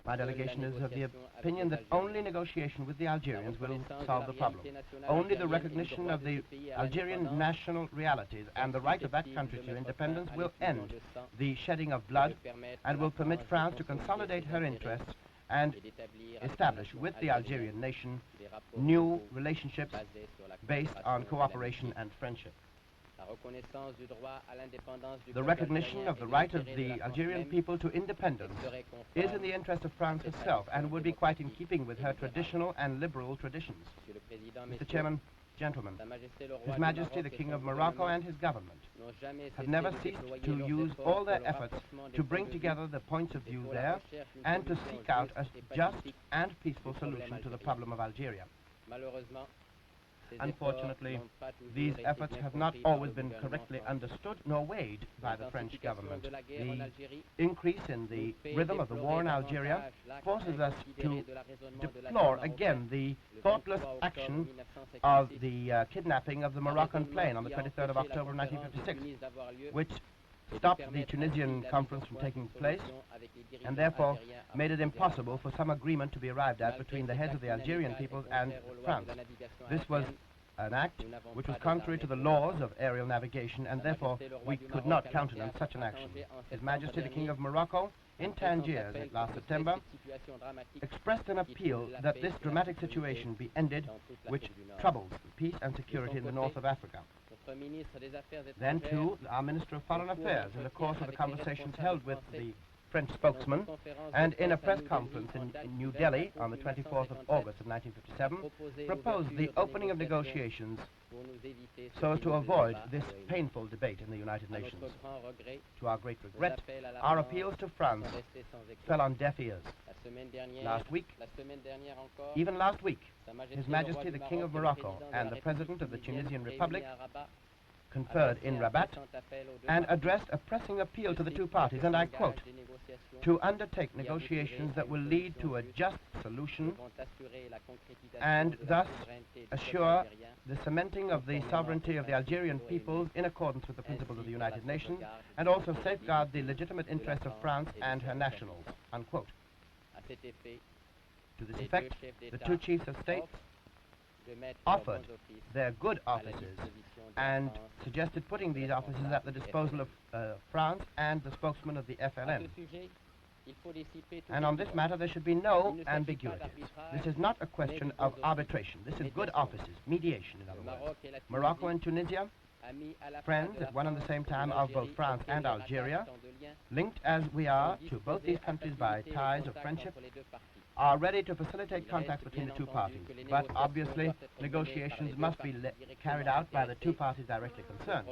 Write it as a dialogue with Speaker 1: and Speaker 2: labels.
Speaker 1: My delegation is of the opinion that only negotiation with the Algerians will solve the problem. Only the recognition of the Algerian national realities and the right of that country to independence will end the shedding of blood and will permit France to consolidate her interests and establish with the Algerian nation new relationships based on cooperation and friendship. The recognition of the right of the Algerian people to independence is in the interest of France herself and would be quite in keeping with her traditional and liberal traditions. Mr. Chairman, gentlemen, His Majesty the King of Morocco and his government have never ceased to use all their efforts to bring together the points of view there and to seek out a just and peaceful solution to the problem of Algeria. Unfortunately, these efforts have not always been correctly understood nor weighed by the French government. The increase in the rhythm of the war in Algeria forces us to deplore again the thoughtless action of the kidnapping of the Moroccan plane on the 23rd of October 1956, which stopped the Tunisian conference from taking place and therefore made it impossible for some agreement to be arrived at between the heads of the Algerian peoples and France. This was an act which was contrary to the laws of aerial navigation, and therefore we could not countenance such an action. His Majesty the King of Morocco, in Tangier last September, expressed an appeal that this dramatic situation be ended, which troubles the peace and security in the north of Africa. Then, too, our Minister of Foreign Affairs, in the course of the conversations held with the French spokesman, and in a press conference in New Delhi on the 24th of August of 1957, proposed the opening of negotiations so as to avoid this painful debate in the United Nations. To our great regret, our appeals to France fell on deaf ears. Even last week, His Majesty the King of Morocco and the President of the Tunisian Republic conferred in Rabat and addressed a pressing appeal to the two parties, and I quote, to undertake negotiations that will lead to a just solution and thus assure the cementing of the sovereignty of the Algerian peoples in accordance with the principles of the United Nations, and also safeguard the legitimate interests of France and her nationals, unquote. To this effect, the two chiefs of state offered their good offices and suggested putting these offices at the disposal of France and the spokesman of the F.L.N. And on this matter there should be no ambiguities. This is not a question of arbitration. This is good offices, mediation in other words. Morocco and Tunisia, friends at one and the same time of both France and Algeria, linked as we are to both these countries by ties of friendship, are ready to facilitate contacts between the two parties. But obviously, negotiations must be carried out by the two parties directly concerned.